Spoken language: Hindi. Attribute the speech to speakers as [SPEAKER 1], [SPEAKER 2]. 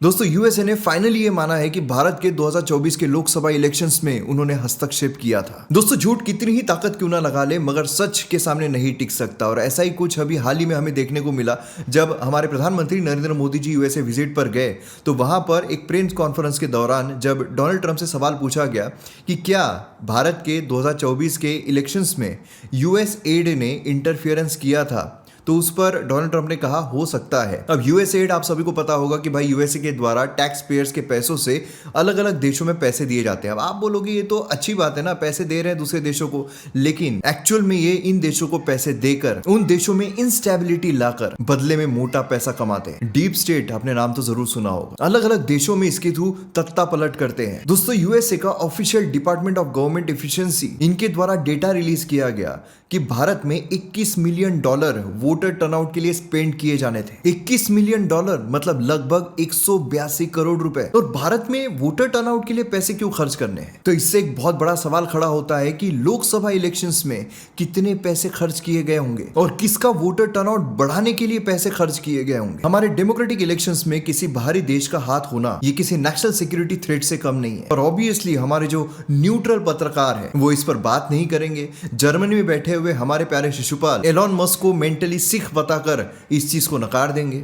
[SPEAKER 1] दोस्तों यूएसए ने फाइनली ये माना है कि भारत के 2024 के लोकसभा इलेक्शंस में उन्होंने हस्तक्षेप किया था। दोस्तों झूठ कितनी ही ताकत क्यों ना लगा ले मगर सच के सामने नहीं टिक सकता और ऐसा ही कुछ अभी हाल ही में हमें देखने को मिला जब हमारे प्रधानमंत्री नरेंद्र मोदी जी यूएसए विजिट पर गए तो वहां पर एक प्रेस कॉन्फ्रेंस के दौरान जब डोनाल्ड ट्रंप से सवाल पूछा गया कि क्या भारत के 2024 के इलेक्शंस में यूएस एड ने इंटरफियरेंस किया था तो उस पर डोनाल्ड ट्रंप ने कहा हो सकता है। अब यूएस एड आप सभी को पता होगा कि भाई यूएसए के द्वारा टैक्स पेयर्स के पैसों से अलग अलग देशों में पैसे दिए जाते हैं। अब आप बोलोगे ये तो अच्छी बात है ना, पैसे दे रहे हैं दूसरे देशों को, लेकिन एक्चुअल में ये इन देशों को पैसे देकर उन देशों में इंस्टेबिलिटी लाकर बदले में मोटा पैसा कमाते हैं। डीप स्टेट आपने नाम तो जरूर सुना होगा, अलग अलग देशों में इसके थ्रू तख्ता पलट करते हैं। दोस्तों यूएसए का official department of government efficiency इनके द्वारा डेटा रिलीज किया गया कि भारत में $21 मिलियन वोटर टर्नआउट के लिए स्पेंड किए जाने थे। $21 मिलियन मतलब लगभग 182 करोड़ रुपए। और भारत में वोटर टर्नआउट के लिए पैसे क्यों खर्च करने हैं? तो इससे एक बहुत बड़ा सवाल खड़ा होता है कि लोकसभा इलेक्शंस में कितने पैसे खर्च किए गए होंगे और किसका वोटर टर्नआउट बढ़ाने के लिए पैसे खर्च किए गए होंगे। हमारे डेमोक्रेटिक इलेक्शंस में किसी बाहरी देश का हाथ होना ये किसी नेशनल सिक्योरिटी थ्रेट से कम नहीं है। और ऑब्वियसली हमारे जो न्यूट्रल पत्रकार हैं वो इस पर बात नहीं करेंगे। जर्मनी में बैठे हुए हमारे प्यारे शिशुपाल एलॉन मस्क को मेंटली सिख बताकर इस चीज को नकार देंगे।